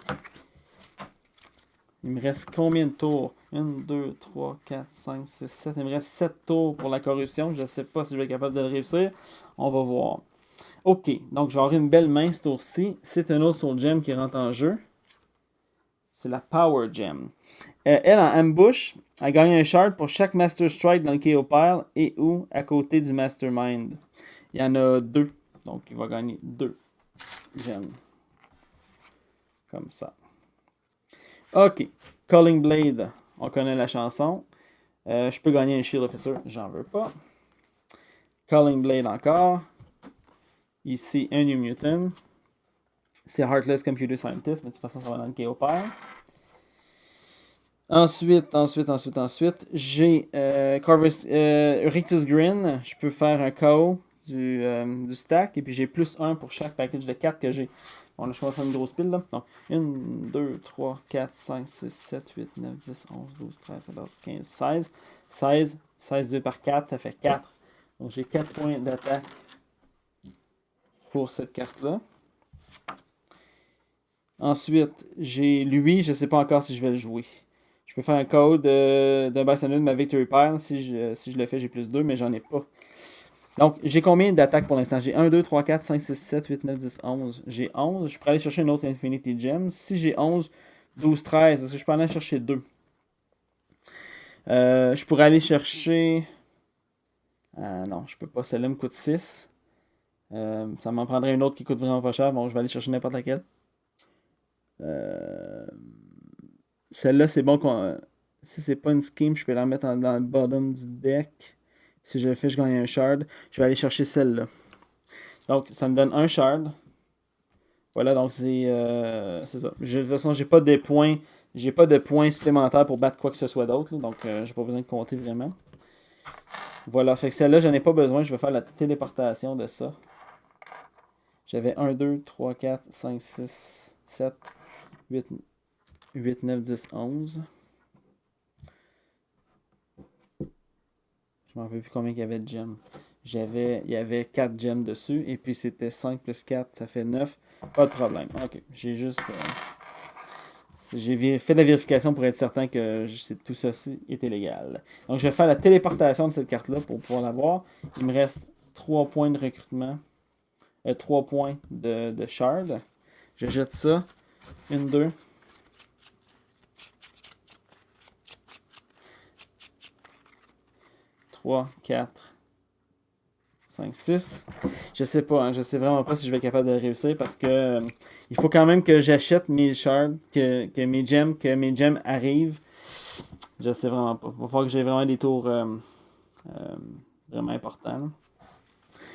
[SPEAKER 1] Il me reste combien de tours? 1, 2, 3, 4, 5, 6, 7. Il me reste 7 tours pour la corruption. Je ne sais pas si je vais être capable de le réussir. On va voir. Ok, donc je vais avoir une belle main ce tour-ci. C'est un autre Soul Gem qui rentre en jeu. C'est la Power Gem. Elle, en ambush, elle gagne un shard pour chaque Master Strike dans le KO pile et ou à côté du Mastermind. Il y en a 2. Donc il va gagner 2 gemmes. Comme ça. Ok. Calling Blade. On connaît la chanson. Je peux gagner un Shield Officer. J'en veux pas. Calling Blade encore. Ici, un New Mutant. C'est Heartless Computer Scientist, mais de toute façon, ça va dans le KO pile. Ensuite, j'ai Rictus Grin. Je peux faire un KO du stack. Et puis j'ai plus 1 pour chaque package de 4 que j'ai. On a choisi une grosse pile là. Donc, 1, 2, 3, 4, 5, 6, 7, 8, 9, 10, 11, 12, 13, 14, 15, 16. 16 2 par 4, ça fait 4. Donc j'ai 4 points d'attaque pour cette carte-là. Ensuite, j'ai lui, je ne sais pas encore si je vais le jouer. Je peux faire un code d'un Bystander de ma Victory Pile. Si je le fais, j'ai plus 2, mais j'en ai pas. Donc, j'ai combien d'attaques pour l'instant? J'ai 1, 2, 3, 4, 5, 6, 7, 8, 9, 10, 11. J'ai 11. Je pourrais aller chercher une autre Infinity Gem. Si j'ai 11, 12, 13, est-ce que je peux aller chercher 2? Je pourrais aller chercher... non, je peux pas. Celle-là me coûte 6. Ça m'en prendrait une autre qui coûte vraiment pas cher. Bon, je vais aller chercher n'importe laquelle. Celle-là, c'est bon qu'on... Si c'est pas une scheme, je peux la mettre dans le bottom du deck. Si je le fais, je gagne un shard. Je vais aller chercher celle-là. Donc, ça me donne un shard. Voilà, donc c'est ça. De toute façon, j'ai pas de points. J'ai pas de points supplémentaires pour battre quoi que ce soit d'autre. Donc, j'ai pas besoin de compter vraiment. Voilà, fait que celle-là, j'en ai pas besoin. Je vais faire la téléportation de ça. J'avais 1, 2, 3, 4, 5, 6, 7, 8, 9, 10, 11. Je m'en rappelle plus combien il y avait de gemmes. Il y avait 4 gemmes dessus. Et puis c'était 5 plus 4, ça fait 9. Pas de problème. Ok. J'ai juste. J'ai fait la vérification pour être certain que tout ceci était légal. Donc je vais faire la téléportation de cette carte-là pour pouvoir l'avoir. Il me reste 3 points de recrutement. 3 points de shard. Je jette ça. 1, 2. 3, 4, 5, 6. Je sais pas, hein, je sais vraiment pas si je vais être capable de réussir parce que il faut quand même que j'achète mes shards, que mes gems arrivent. Je sais vraiment pas. Il va falloir que j'ai vraiment des tours vraiment importants. Là.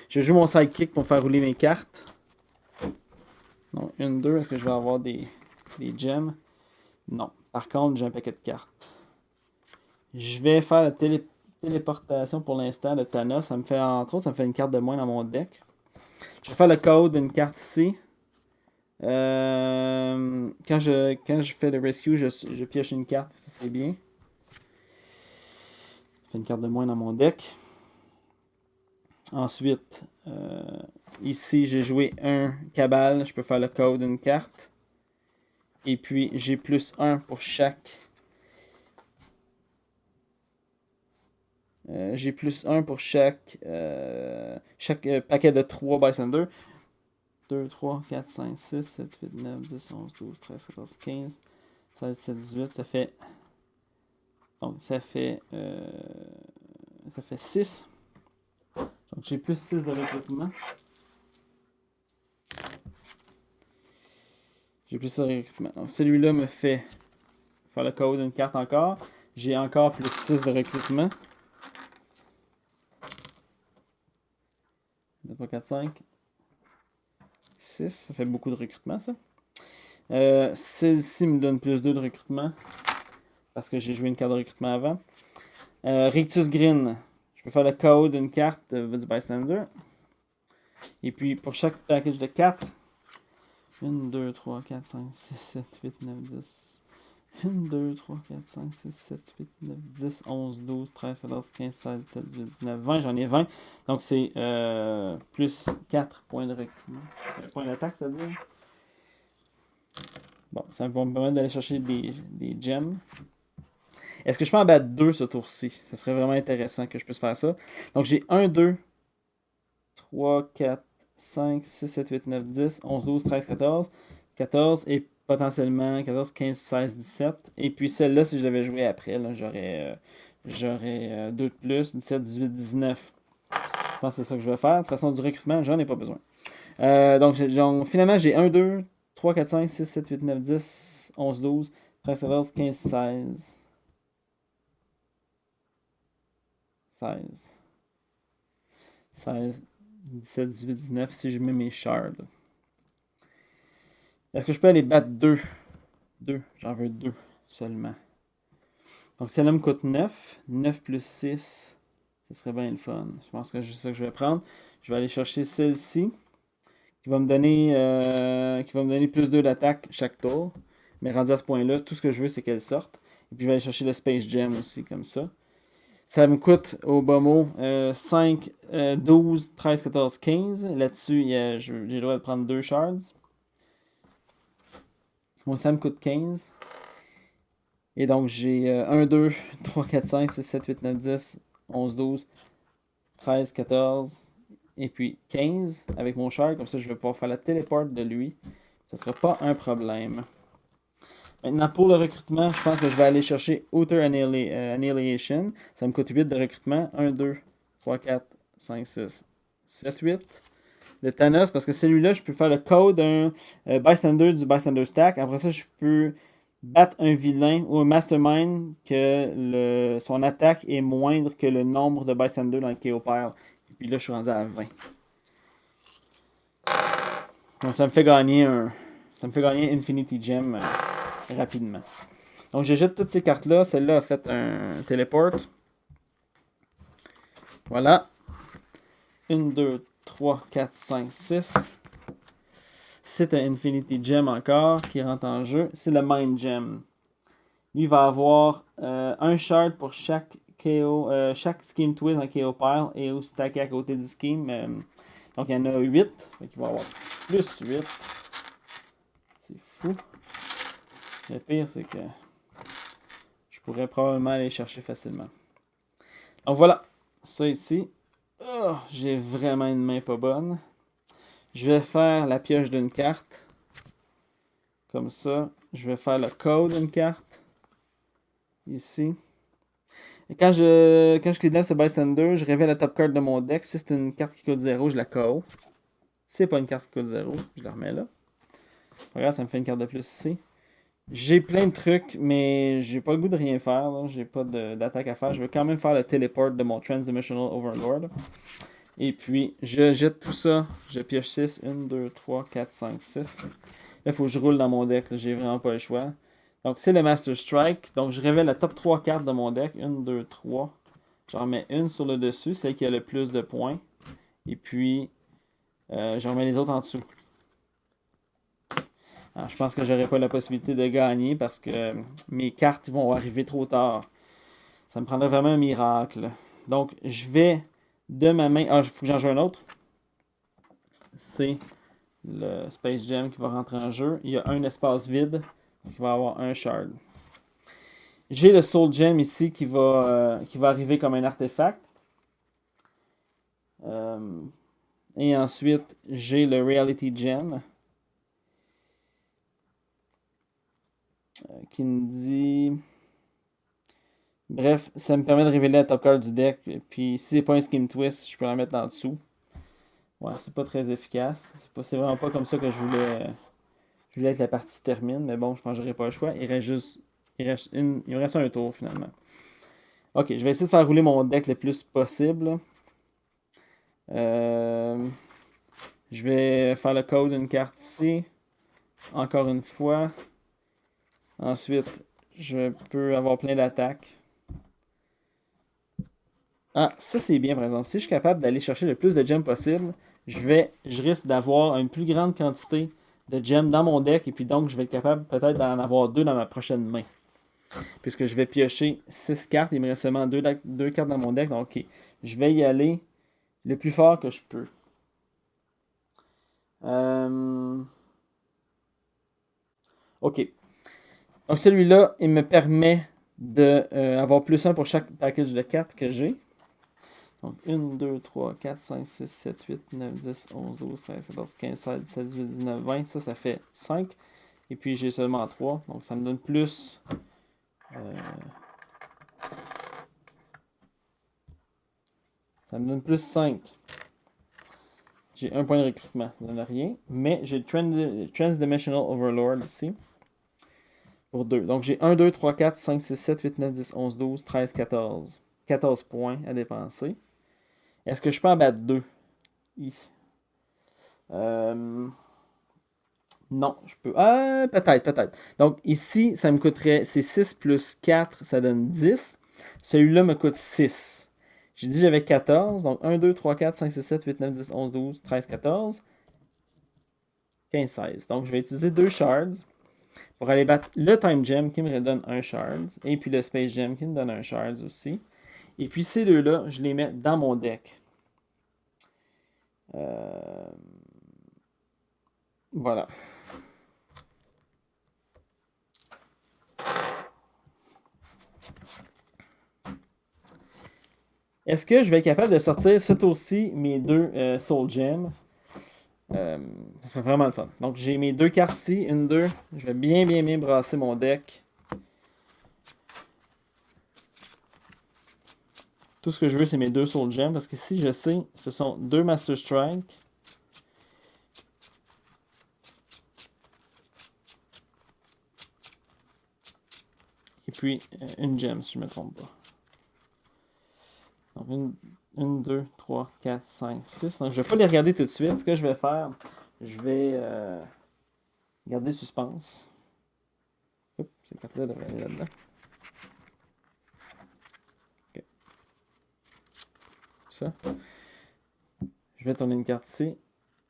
[SPEAKER 1] Je joue mon sidekick pour faire rouler mes cartes. Donc, 1, 2. Est-ce que je vais avoir des gems? Non. Par contre, j'ai un paquet de cartes. Je vais faire la téléportation pour l'instant de Thanos. Ça me fait, entre autres, ça me fait une carte de moins dans mon deck. Je vais faire le code d'une carte ici. Quand je fais le rescue, je pioche une carte. Ça, c'est bien. Je fais une carte de moins dans mon deck. Ensuite, ici, j'ai joué un cabal. Je peux faire le code d'une carte. Et puis, j'ai plus 1 pour chaque... j'ai plus 1 pour chaque paquet de 3 Bystander. 2, 3, 4, 5, 6, 7, 8, 9, 10, 11, 12, 13, 14, 15, 16, 17, 18. Ça fait... Donc, ça fait 6. Donc, j'ai plus 6 de recrutement. J'ai plus 6 de recrutement. Donc, celui-là me fait faire le code d'une carte encore. J'ai encore plus 6 de recrutement. 2, 3, 4, 5. 6. Ça fait beaucoup de recrutement, ça. Celle-ci me donne plus 2 de recrutement. Parce que j'ai joué une carte de recrutement avant. Rictus Grin. Je peux faire le code d'une carte du Bystander. Et puis, pour chaque package de 4, 1, 2, 3, 4, 5, 6, 7, 8, 9, 10. 1, 2, 3, 4, 5, 6, 7, 8, 9, 10, 11, 12, 13, 14, 15, 16, 17, 18, 19, 20. J'en ai 20. Donc, c'est plus 4 points de recrutement. Points d'attaque, c'est-à-dire. Bon, ça va me permettre d'aller chercher des gems. Est-ce que je peux en battre 2 ce tour-ci? Ça serait vraiment intéressant que je puisse faire ça. Donc j'ai 1, 2, 3, 4, 5, 6, 7, 8, 9, 10, 11, 12, 13, 14. 14 et potentiellement 14, 15, 16, 17. Et puis celle-là, si je l'avais joué après, j'aurais 2 de plus, 17, 18, 19. Je pense que c'est ça que je vais faire. De toute façon, du recrutement, j'en ai pas besoin. Donc, finalement, j'ai 1, 2, 3, 4, 5, 6, 7, 8, 9, 10, 11, 12, 13, 14, 15, 16. 16. 16, 17, 18, 19 si je mets mes shards. Est-ce que je peux aller battre 2? 2, j'en veux 2 seulement. Donc celle-là me coûte 9. 9 plus 6, ce serait bien le fun. Je pense que c'est ça que je vais prendre. Je vais aller chercher celle-ci, qui va me donner plus 2 d'attaque chaque tour. Mais rendu à ce point-là, tout ce que je veux, c'est qu'elle sorte. Et puis je vais aller chercher le Space Gem aussi, comme ça. Ça me coûte au bas mot 5, 12, 13, 14, 15. Là-dessus, j'ai le droit de prendre 2 shards. Donc ça me coûte 15. Et donc j'ai 1, 2, 3, 4, 5, 6, 7, 8, 9, 10, 11, 12, 13, 14. Et puis 15 avec mon shard. Comme ça, je vais pouvoir faire la téléporte de lui. Ça ne sera pas un problème. Maintenant, pour le recrutement, je pense que je vais aller chercher Outer Annihilation. Ça me coûte 8 de recrutement. 1, 2, 3, 4, 5, 6, 7, 8. Le Thanos, parce que celui-là, je peux faire le code d'un bystander du bystander stack. Après ça, je peux battre un vilain ou un mastermind que son attaque est moindre que le nombre de bystanders dans le KO pile. Et puis là, je suis rendu à 20. Donc ça me fait gagner Infinity Gem rapidement. Donc je jette toutes ces cartes-là. Celle-là a fait un téléport. Voilà. 1, 2, 3, 4, 5, 6. C'est un Infinity Gem encore qui rentre en jeu. C'est le Mind Gem. Lui va avoir un shard pour chaque KO, chaque Scheme Twist en KO pile et au stacké à côté du Scheme. Donc il y en a 8. Donc il va avoir plus 8. C'est fou. Le pire, c'est que je pourrais probablement aller chercher facilement. Donc voilà. Ça ici. Oh, j'ai vraiment une main pas bonne. Je vais faire la pioche d'une carte. Comme ça. Je vais faire le code d'une carte. Ici. Et quand je kidnappe ce bystander, je révèle la top card de mon deck. Si c'est une carte qui coûte 0, je la KO. Si c'est pas une carte qui coûte 0, je la remets là. Regarde, ça me fait une carte de plus ici. J'ai plein de trucs, mais j'ai pas le goût de rien faire. Là. J'ai pas d'attaque à faire. Je vais quand même faire le téléport de mon Transdimensional Overlord. Et puis, je jette tout ça. Je pioche 6. 1, 2, 3, 4, 5, 6. Là, il faut que je roule dans mon deck. J'ai vraiment pas le choix. Donc, c'est le Master Strike. Donc, je révèle la top 3 cartes de mon deck. 1, 2, 3. J'en remets une sur le dessus, celle qui a le plus de points. Et puis, j'en remets les autres en dessous. Alors, je pense que j'aurai pas la possibilité de gagner parce que mes cartes vont arriver trop tard. Ça me prendrait vraiment un miracle. Donc, je vais de ma main... Ah, il faut que j'en joue un autre. C'est le Space Gem qui va rentrer en jeu. Il y a un espace vide qui va avoir un shard. J'ai le Soul Gem ici qui va arriver comme un artefact. Et ensuite, j'ai le Reality Gem. Qui me dit... Bref, ça me permet de révéler la top card du deck. Puis si c'est pas un Scheme Twist, je peux la mettre en dessous. Ouais, c'est pas très efficace. C'est vraiment pas comme ça que je voulais que la partie se termine. Mais bon, je pense que j'aurais pas le choix. Il me reste un tour finalement. Ok, je vais essayer de faire rouler mon deck le plus possible. Je vais faire le code d'une carte ici. Encore une fois. Ensuite, je peux avoir plein d'attaques. Ah, ça c'est bien par exemple. Si je suis capable d'aller chercher le plus de gems possible, je risque d'avoir une plus grande quantité de gems dans mon deck et puis donc je vais être capable peut-être d'en avoir 2 dans ma prochaine main. Puisque je vais piocher 6 cartes, il me reste seulement 2 cartes dans mon deck, donc ok. Je vais y aller le plus fort que je peux. OK. Donc celui-là, il me permet d'avoir plus 1 pour chaque package de 4 que j'ai. Donc 1, 2, 3, 4, 5, 6, 7, 8, 9, 10, 11, 12, 13, 14, 15, 16, 17, 18, 19, 20. Ça fait 5. Et puis j'ai seulement 3. Donc ça me donne plus... ça me donne plus 5. J'ai 1 point de recrutement. Ça ne donne rien. Mais j'ai le Transdimensional Overlord ici. Pour 2. Donc j'ai 1, 2, 3, 4, 5, 6, 7, 8, 9, 10, 11, 12, 13, 14. 14 points à dépenser. Est-ce que je peux en battre 2? Non, je peux. Peut-être. Donc ici, ça me coûterait. C'est 6 plus 4, ça donne 10. Celui-là me coûte 6. J'ai dit j'avais 14. Donc 1, 2, 3, 4, 5, 6, 7, 8, 9, 10, 11, 12, 13, 14. 15, 16. Donc je vais utiliser 2 shards pour aller battre le Time Gem qui me redonne un shard. Et puis le Space Gem qui me donne un shard aussi. Et puis ces deux-là, je les mets dans mon deck. Voilà. Est-ce que je vais être capable de sortir ce tour-ci mes 2 Soul Gems? Ça serait vraiment le fun. Donc j'ai mes 2 cartes ici, 1, 2. Je vais bien brasser mon deck. Tout ce que je veux, c'est mes 2 Soul Gems. Parce que si je sais, ce sont 2 Master Strike. Et puis une gem, si je ne me trompe pas. Donc 1, 2, 3, 4, 5, 6. Donc je ne vais pas les regarder tout de suite. Ce que je vais faire, je vais garder suspense. Oups, cette carte-là devrait aller là-dedans. Ok. Ça. Je vais tourner une carte ici.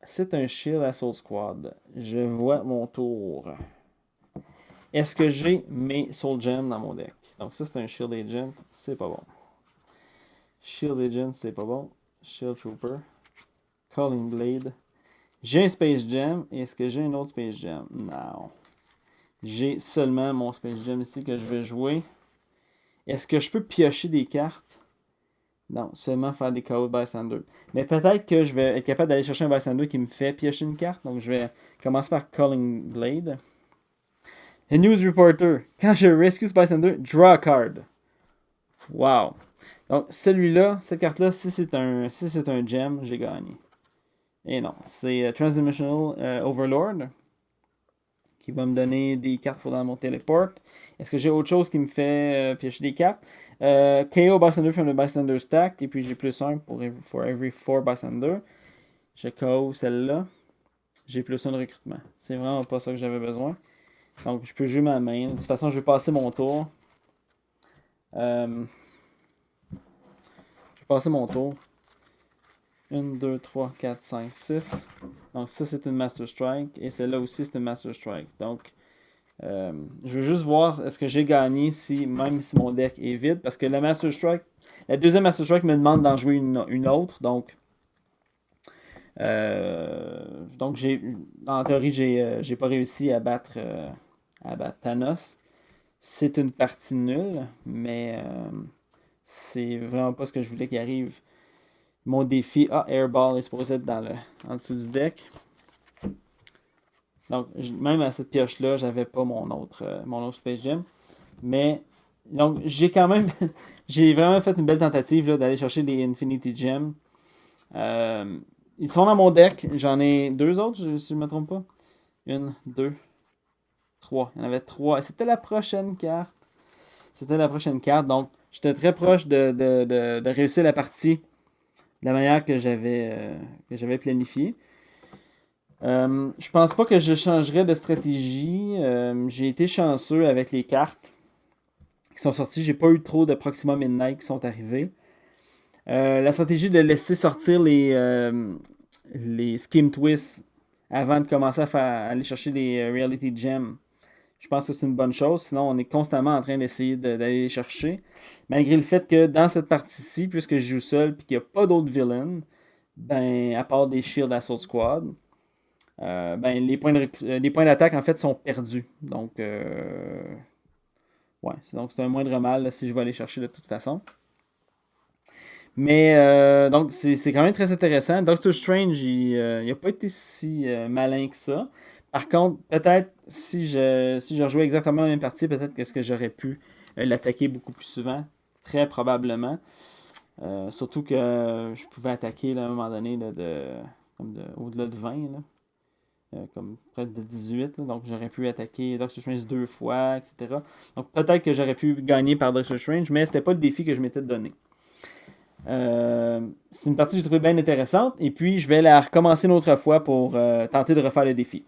[SPEAKER 1] C'est un Shield Assault Squad. Je vois mon tour. Est-ce que j'ai mes Soul Gems dans mon deck? Donc ça, c'est un Shield Agent. C'est pas bon. Shield Agent, c'est pas bon. Shield Trooper. Calling Blade. J'ai un Space Gem. Est-ce que j'ai un autre Space Gem? Non. J'ai seulement mon Space Gem ici que je vais jouer. Est-ce que je peux piocher des cartes? Non, seulement faire des KO de Bystander. Mais peut-être que je vais être capable d'aller chercher un Bystander qui me fait piocher une carte. Donc je vais commencer par Calling Blade. A News Reporter. Quand je rescue ce Bystander, draw a card. Wow. Donc celui-là, cette carte-là, si c'est un gem, j'ai gagné. Et non, c'est Transdimensional Overlord qui va me donner des cartes pour dans mon téléport. Est-ce que j'ai autre chose qui me fait piocher des cartes? KO Bystander from the Bystander stack. Et puis j'ai plus 1 for every 4 Bystander. Je KO celle-là. J'ai plus 1 de recrutement. C'est vraiment pas ça que j'avais besoin. Donc je peux jouer ma main. De toute façon, je vais passer mon tour. Je vais passer mon tour. 1, 2, 3, 4, 5, 6. Donc ça, c'est une Master Strike. Et celle-là aussi, c'est une Master Strike. Donc, je veux juste voir est-ce que j'ai gagné même si mon deck est vide. Parce que la Master Strike, la deuxième Master Strike me demande d'en jouer une autre. Donc en théorie, j'ai pas réussi à battre Thanos. C'est une partie nulle, mais c'est vraiment pas ce que je voulais qu'il arrive. Mon défi, Airball est supposé être en dessous du deck. Donc, même à cette pioche-là, j'avais pas mon autre Space Gem. Mais, donc, j'ai quand même, j'ai vraiment fait une belle tentative d'aller chercher des Infinity Gems. Ils sont dans mon deck. J'en ai 2 autres, si je ne me trompe pas. 1, 2, 3. Il y en avait 3. C'était la prochaine carte. Donc, j'étais très proche de réussir la partie de la manière que j'avais planifié. Je pense pas que je changerais de stratégie. J'ai été chanceux avec les cartes qui sont sorties. J'ai pas eu trop de Proxima Midnight qui sont arrivées. La stratégie de laisser sortir les Skim Twists avant de commencer à aller chercher les Reality Gems, je pense que c'est une bonne chose. Sinon, on est constamment en train d'essayer d'aller les chercher. Malgré le fait que dans cette partie-ci, puisque je joue seul et qu'il n'y a pas d'autres villains, ben, à part des Shield Assault Squad, les points d'attaque en fait sont perdus. Donc, ouais, donc c'est un moindre mal là, si je vais aller chercher de toute façon. Mais donc c'est quand même très intéressant. Doctor Strange, il n'a pas été si malin que ça. Par contre, peut-être si je rejouais exactement la même partie, peut-être qu'est-ce que j'aurais pu l'attaquer beaucoup plus souvent. Très probablement. Surtout que je pouvais attaquer là, à un moment donné là, au-delà de 20. Là. Comme près de 18. Là. Donc j'aurais pu attaquer Doctor Strange 2 fois, etc. Donc peut-être que j'aurais pu gagner par Doctor Strange, mais c'était pas le défi que je m'étais donné. C'est une partie que j'ai trouvée bien intéressante. Et puis, je vais la recommencer une autre fois pour tenter de refaire le défi.